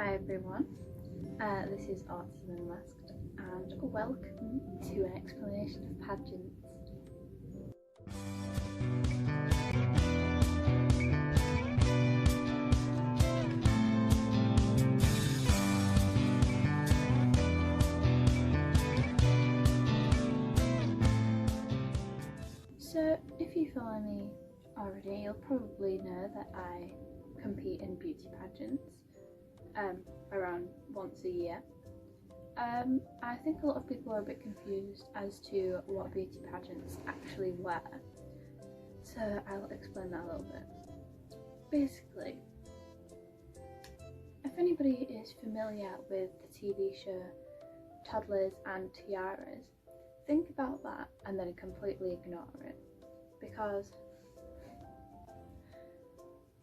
Hi everyone, this is Autism Unmasked and welcome to an explanation of pageants. So if you follow me already, you'll probably know that I compete in beauty pageants around once a year. I think a lot of people are a bit confused as to what beauty pageants actually were, so I'll explain that a little bit. Basically, if anybody is familiar with the TV show Toddlers and Tiaras, think about that and then completely ignore it, because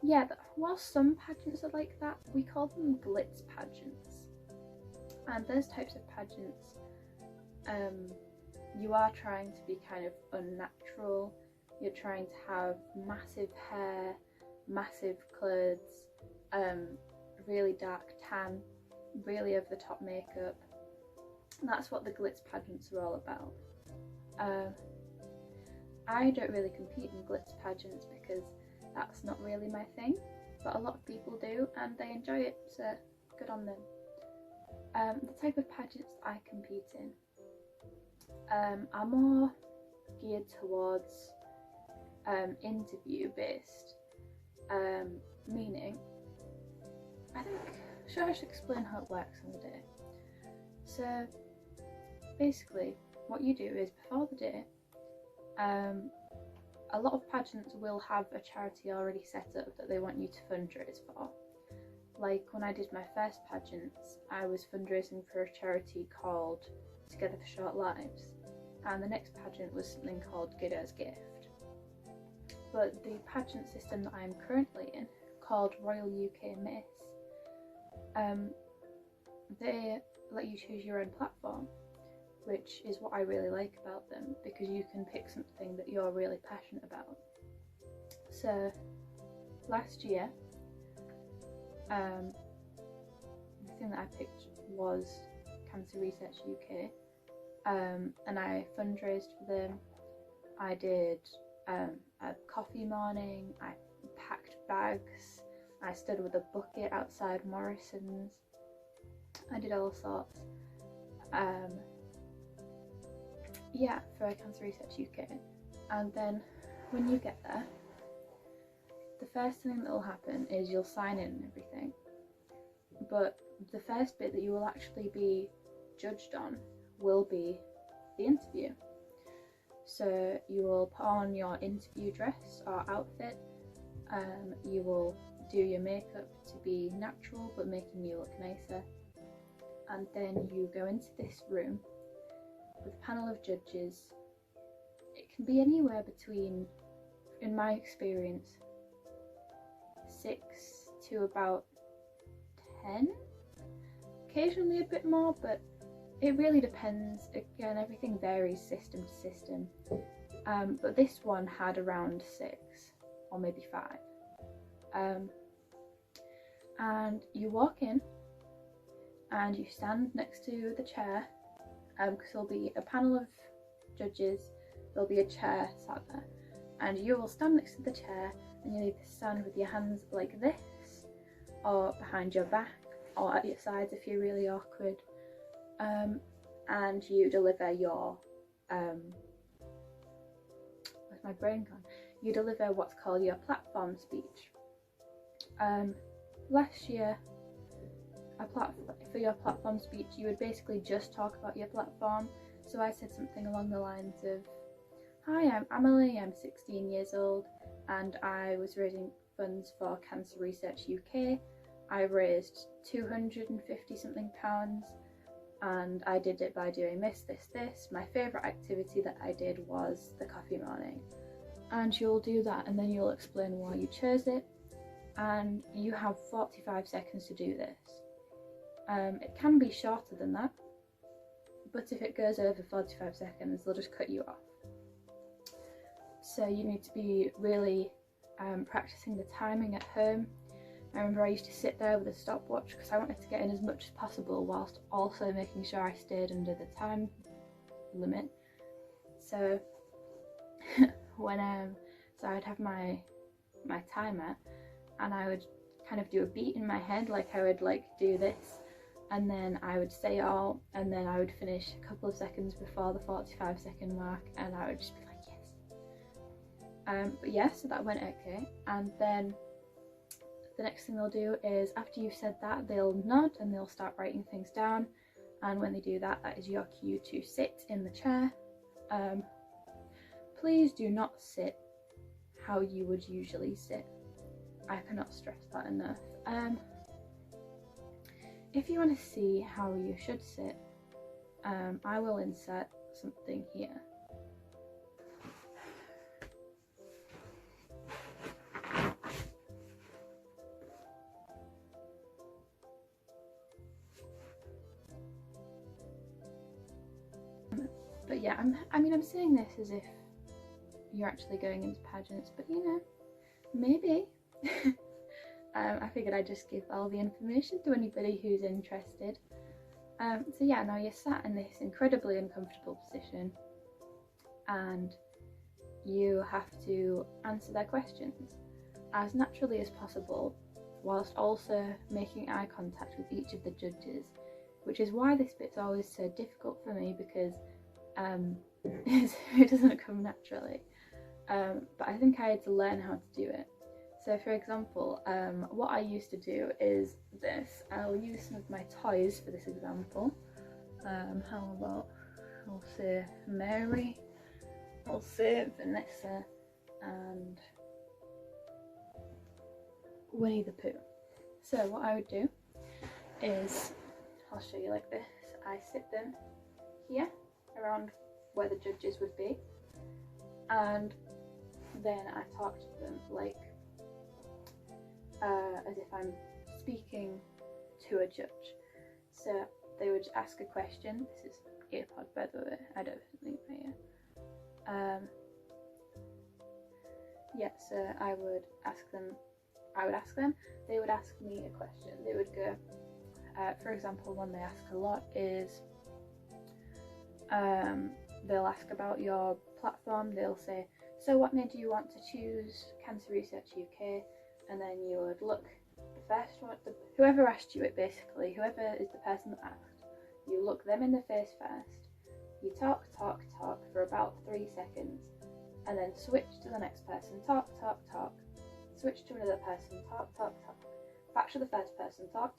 yeah, while some pageants are like that, we call them glitz pageants. And those types of pageants, you are trying to be kind of unnatural. You're trying to have massive hair, massive clothes, really dark tan, really over the top makeup. That's what the glitz pageants are all about. I don't really compete in glitz pageants because that's not really my thing, but a lot of people do and they enjoy it, so good on them. The type of pageants I compete in are more geared towards interview based, meaning, I should explain how it works on the day. So basically what you do is, before the day, a lot of pageants will have a charity already set up that they want you to fundraise for. Like when I did my first pageants, I was fundraising for a charity called Together for Short Lives, and the next pageant was something called Giddo's Gift. But the pageant system that I am currently in, called Royal UK Miss, they let you choose your own platform, which is what I really like about them, because you can pick something that you're really passionate about. So last year, the thing that I picked was Cancer Research UK, and I fundraised for them. I did a coffee morning, I packed bags, I stood with a bucket outside Morrison's, I did all sorts. Yeah, for Cancer Research UK. And then when you get there, the first thing that will happen is you'll sign in and everything, but the first bit that you will actually be judged on will be the interview. So you will put on your interview dress or outfit, you will do your makeup to be natural but making you look nicer, and then you go into this room with a panel of judges. It can be anywhere between, in my experience, 6 to about 10, occasionally a bit more, but it really depends. Again, everything varies system to system, but this one had around 6 or maybe 5, and you walk in and you stand next to the chair, because there'll be a panel of judges, there'll be a chair sat there, and you will stand next to the chair, and you'll either stand with your hands like this, or behind your back, or at your sides if you're really awkward, and you deliver your, where's my brain gone? You deliver what's called your platform speech. Last year, for your platform speech, you would basically just talk about your platform. So I said something along the lines of, "Hi, I'm Emily, I'm 16 years old, and I was raising funds for Cancer Research UK. I raised 250 something pounds, and I did it by doing this. My favourite activity that I did was the coffee morning." And you'll do that, and then you'll explain why you chose it, and you have 45 seconds to do this. It can be shorter than that, but if it goes over 45 seconds, they'll just cut you off. So you need to be really practicing the timing at home. I remember I used to sit there with a stopwatch because I wanted to get in as much as possible whilst also making sure I stayed under the time limit. So so I'd have my timer, and I would kind of do a beat in my head, like I would like do this, and then I would say it all, and then I would finish a couple of seconds before the 45-second mark, and I would just be like, yes. But yeah, so that went okay. And then the next thing they'll do is, after you've said that, they'll nod and they'll start writing things down, and when they do that, that is your cue to sit in the chair. Please do not sit how you would usually sit. I cannot stress that enough. If you want to see how you should sit, I will insert something here. But yeah, I'm saying this as if you're actually going into pageants, but you know, maybe. I figured I'd just give all the information to anybody who's interested. So yeah, now you're sat in this incredibly uncomfortable position, and you have to answer their questions as naturally as possible, whilst also making eye contact with each of the judges, which is why this bit's always so difficult for me, because it doesn't come naturally. But I think I had to learn how to do it. So for example, what I used to do is this. I'll use some of my toys for this example. How about, I'll say Mary, I'll say Vanessa, and Winnie the Pooh. So what I would do is, I'll show you like this. I sit them here around where the judges would be, and then I talk to them like as if I'm speaking to a judge. So they would ask a question. This is earpod, by the way. I don't think my ear. Yeah. So I would ask them. They would ask me a question. They would go. For example, one they ask a lot is. They'll ask about your platform. They'll say, so what made you want to choose Cancer Research UK? And then you would look, the first one, whoever asked you it basically, whoever is the person that asked, you look them in the face first, you talk for about 3 seconds, and then switch to the next person, talk, switch to another person, talk, back to the first person, talk,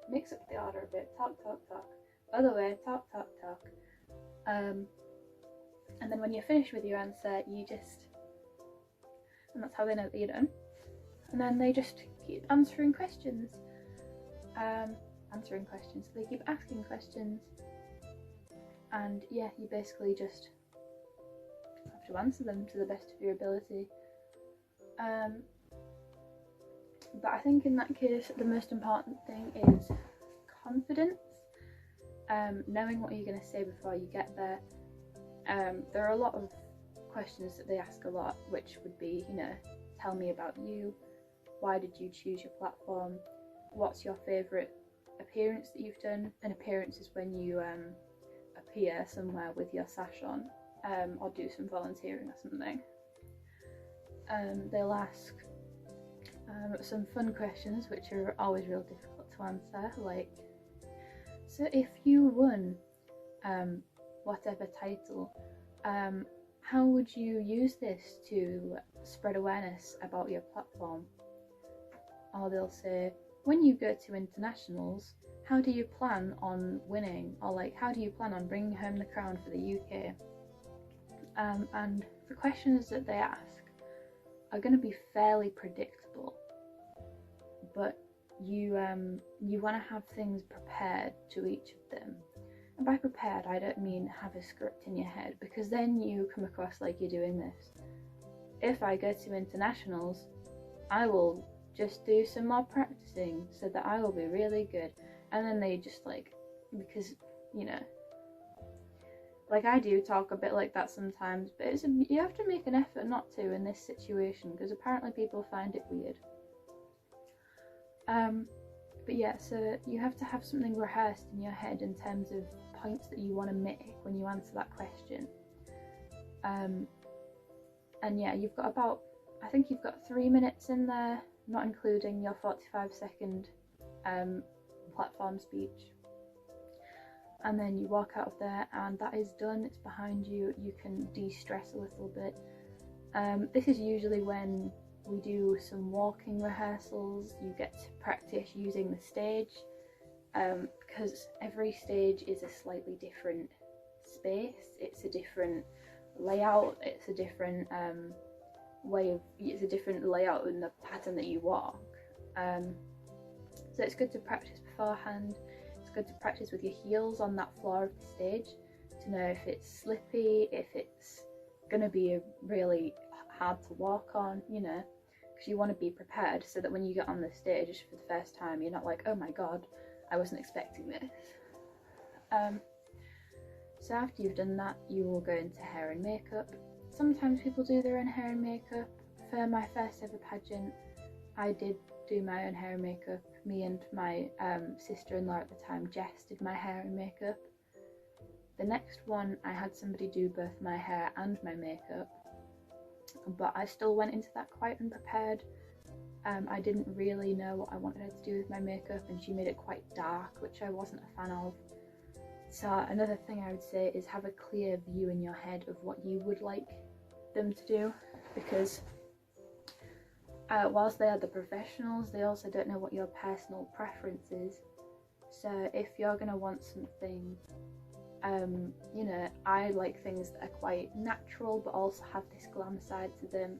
mix up the order a bit, talk, other way, talk. And then when you're finished with your answer, you just, and that's how they know that you're done. And then they just keep answering questions. So they keep asking questions. And yeah, you basically just have to answer them to the best of your ability. But I think in that case, the most important thing is confidence. Knowing what you're going to say before you get there. There are a lot of questions that they ask a lot, which would be, you know, tell me about you, why did you choose your platform, what's your favourite appearance that you've done. An appearance is when you appear somewhere with your sash on, or do some volunteering or something. They'll ask some fun questions, which are always real difficult to answer, like, so if you won whatever title, how would you use this to spread awareness about your platform? Or they'll say, when you go to internationals, how do you plan on winning? Or like, how do you plan on bringing home the crown for the UK? And the questions that they ask are going to be fairly predictable, but you want to have things prepared to each of them. And by prepared, I don't mean have a script in your head, because then you come across like you're doing this. If I go to internationals, I will just do some more practicing so that I will be really good. And then they just like, because, you know, like I do talk a bit like that sometimes, but you have to make an effort not to in this situation, because apparently people find it weird. But yeah, so you have to have something rehearsed in your head in terms of points that you want to make when you answer that question. And yeah, you've got about, I think you've got 3 minutes in there, not including your 45-second platform speech. And then you walk out of there and that is done, it's behind you, you can de-stress a little bit. This is usually when we do some walking rehearsals, you get to practice using the stage, because every stage is a slightly different space, it's a different layout, it's a different it's a different layout in the pattern that you walk. So it's good to practice beforehand. It's good to practice with your heels on that floor of the stage to know if it's slippy, if it's going to be really hard to walk on, you know, because you want to be prepared so that when you get on the stage for the first time, you're not like, oh my god, I wasn't expecting this. So after you've done that, you will go into hair and makeup. Sometimes people do their own hair and makeup. For my first ever pageant, I did do my own hair and makeup. Me and my sister-in-law at the time, Jess, did my hair and makeup. The next one, I had somebody do both my hair and my makeup, but I still went into that quite unprepared. I didn't really know what I wanted her to do with my makeup, and she made it quite dark, which I wasn't a fan of. So another thing I would say is have a clear view in your head of what you would like them to do, because whilst they are the professionals, they also don't know what your personal preference is. So if you're going to want something, you know, I like things that are quite natural but also have this glam side to them,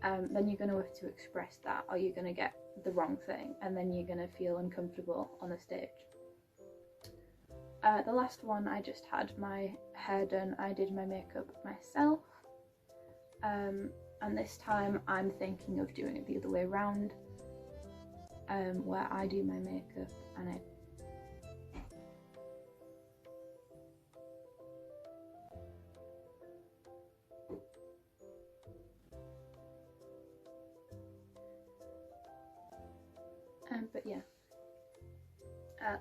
then you're going to have to express that, or you're going to get the wrong thing and then you're going to feel uncomfortable on the stage. The last one, I just had my hair done, I did my makeup myself, and this time I'm thinking of doing it the other way around, where I do my makeup and I but yeah,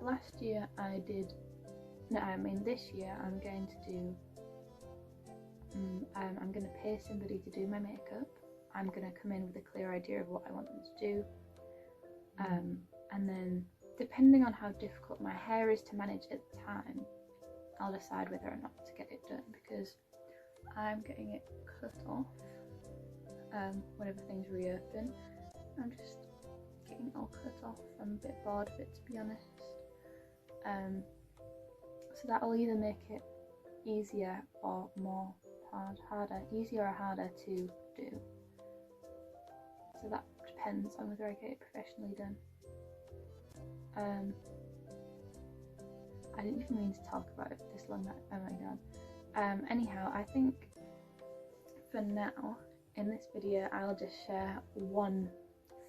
last year I did, no, I mean this year I'm going to do, I'm going to pay somebody to do my makeup. I'm going to come in with a clear idea of what I want them to do, and then depending on how difficult my hair is to manage at the time, I'll decide whether or not to get it done, because I'm getting it cut off whenever things reopen. I'm just getting it all cut off. I'm a bit bored of it, to be honest. So that'll either make it easier or more harder, easier or harder to do. So that depends on whether I get it professionally done. I didn't even mean to talk about it this long, oh my god. Anyhow, I think for now, in this video, I'll just share one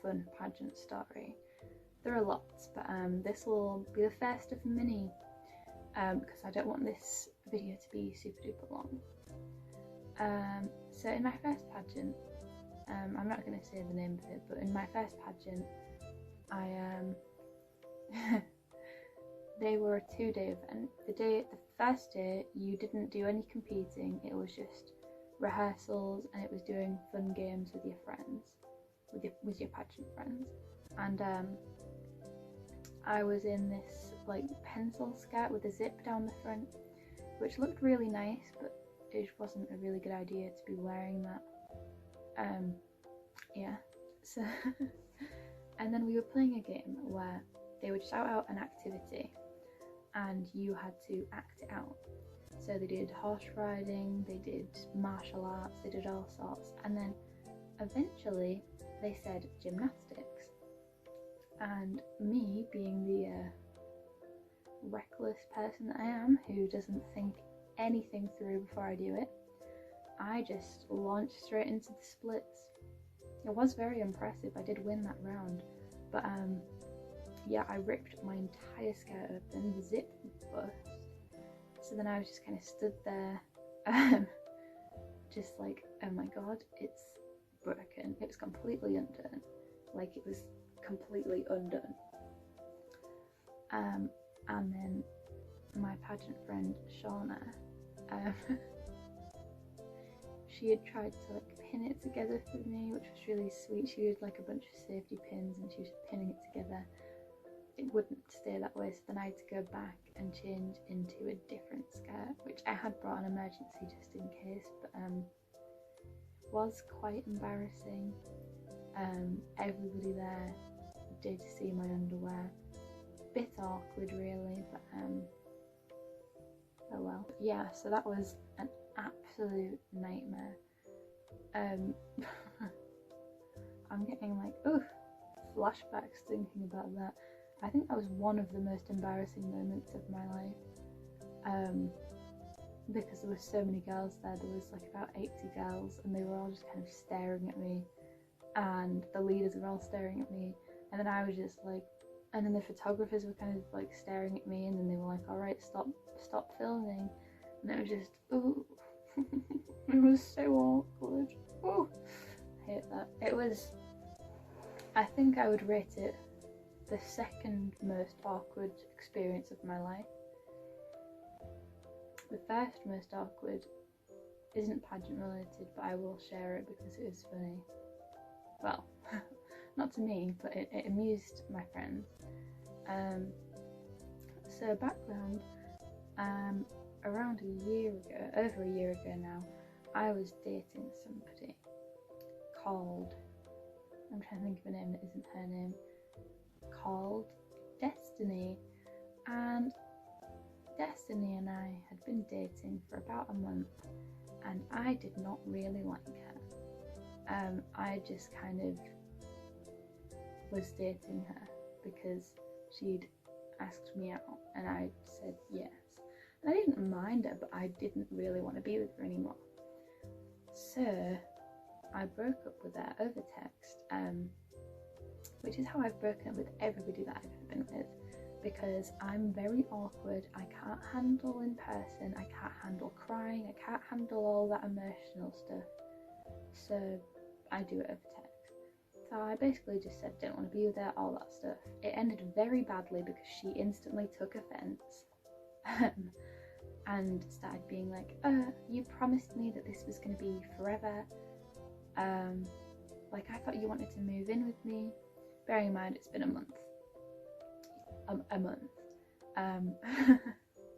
fun pageant story. There are lots, but this will be the first of many, because I don't want this video to be super duper long. So in my first pageant, I'm not going to say the name of it, but in my first pageant, they were a 2-day event. The first day, you didn't do any competing, it was just rehearsals, and it was doing fun games with your friends, with your pageant friends. And I was in this like pencil skirt with a zip down the front, which looked really nice, but it wasn't a really good idea to be wearing that. Yeah, so and then we were playing a game where they would shout out an activity and you had to act it out. So they did horse riding, they did martial arts, they did all sorts, and then eventually they said gymnastics. And me, being the reckless person that I am, who doesn't think anything through before I do it, I just launched straight into the splits. It was very impressive, I did win that round, but yeah, I ripped my entire skirt open, the zip burst, so then I was just kind of stood there, just like, oh my god, it's broken, it was completely undone, like it was completely undone. And then my pageant friend Shauna, she had tried to like pin it together for me, which was really sweet. She had like a bunch of safety pins and she was pinning it together. It wouldn't stay that way, so then I had to go back and change into a different skirt, which I had brought an emergency just in case, but was quite embarrassing. Everybody there did see my underwear. Bit awkward really, but oh well. Yeah, so that was an absolute nightmare. I'm getting like flashbacks thinking about that. I think that was one of the most embarrassing moments of my life, because there were so many girls there. There was like about 80 girls and they were all just kind of staring at me, and the leaders were all staring at me, and then I was just like, and then the photographers were kind of like staring at me, and then they were like, alright, stop filming, and it was just, it was so awkward. I hate that. It was, I think I would rate it the second most awkward experience of my life. The first most awkward isn't pageant related, but I will share it because it is funny. Well, not to me, but it amused my friends. So background, around over a year ago now, I was dating somebody called, I'm trying to think of a name that isn't her name, called Destiny, and Destiny and I had been dating for about a month, and I did not really like her. I just kind of was dating her because she'd asked me out and I said yes. And I didn't mind her, but I didn't really want to be with her anymore. So I broke up with her over text, which is how I've broken up with everybody that I've ever been with, because I'm very awkward. I can't handle in person, I can't handle crying, I can't handle all that emotional stuff, so I do it over text. So I basically just said don't want to be with her, all that stuff. It ended very badly because she instantly took offence and started being like, you promised me that this was going to be forever, like I thought you wanted to move in with me. Bearing in mind it's been a month.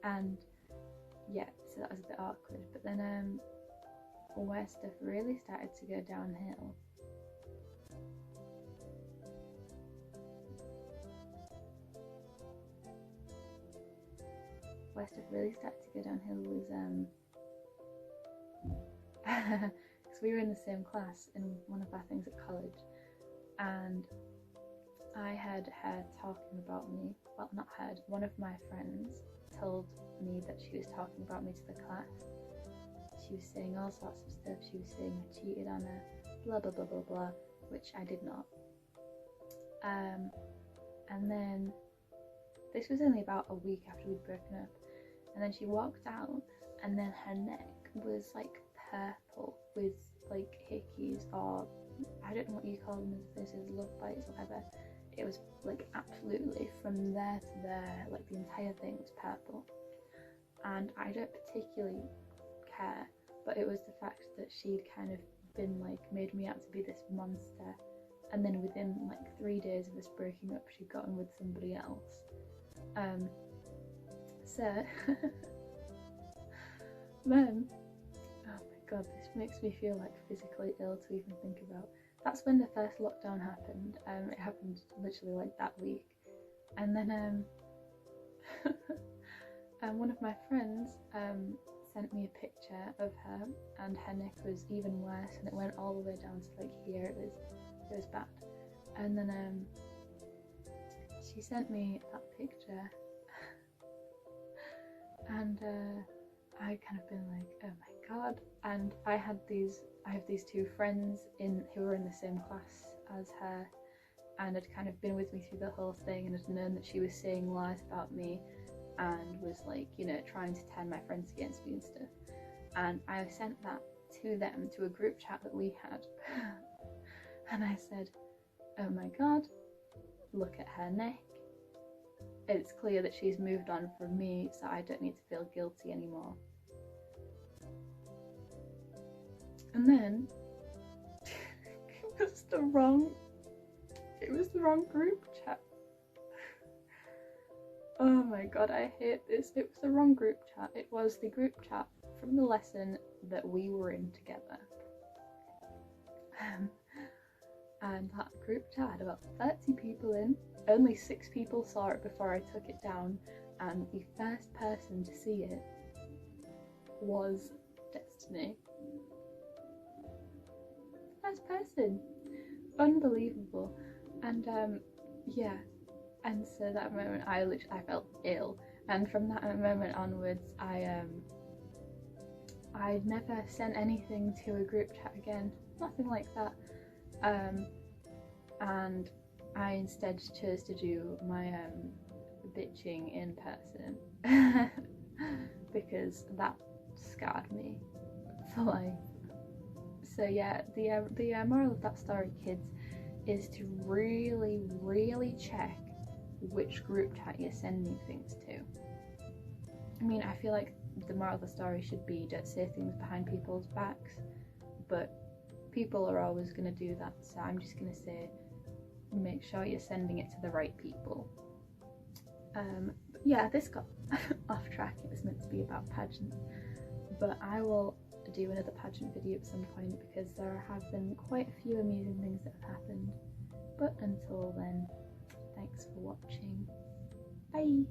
And yeah, so that was a bit awkward. But then where stuff really started to go downhill was because we were in the same class in one of our things at college, and I heard her talking about me. Well, not heard, one of my friends told me that she was talking about me to the class. She was saying all sorts of stuff. She was saying I cheated on her, blah blah blah blah blah, which I did not. And then this was only about a week after we'd broken up, and then she walked out, and then her neck was like purple with like hickeys, or I don't know what you call them, if this is love bites, whatever. It was like absolutely from there to there, like the entire thing was purple. And I don't particularly care, but it was the fact that she'd kind of been like made me out to be this monster, and then within like 3 days of us breaking up she'd gotten with somebody else. So then, oh my god, this makes me feel like physically ill to even think about. That's when the first lockdown happened. It happened literally like that week, and then one of my friends sent me a picture of her, and her neck was even worse, and it went all the way down to like here. It was bad. And then she sent me that picture, and I kind of been like, oh my god. And I have these two friends who were in the same class as her, and had kind of been with me through the whole thing, and had known that she was saying lies about me and was like, you know, trying to turn my friends against me and stuff. And I sent that to them, to a group chat that we had, and I said, oh my god, look at her neck. It's clear that she's moved on from me, so I don't need to feel guilty anymore. And then it was the wrong group chat. Oh my god, I hate this. It was the wrong group chat. It was the group chat from the lesson that we were in together. And that group chat had about 30 people in. Only 6 people saw it before I took it down, and the first person to see it was Destiny. First person. Unbelievable. And yeah, and so that moment I felt ill, and from that moment onwards I never sent anything to a group chat again, nothing like that. And I instead chose to do my bitching in person because that scarred me for life. So yeah, the moral of that story, kids, is to really check which group chat you're sending things to. I mean, I feel like the moral of the story should be don't say things behind people's backs, but people are always going to do that, so I'm just going to say make sure you're sending it to the right people. Yeah, this got off track. It was meant to be about pageants, but I will do another pageant video at some point because there have been quite a few amusing things that have happened. But until then, thanks for watching. Bye!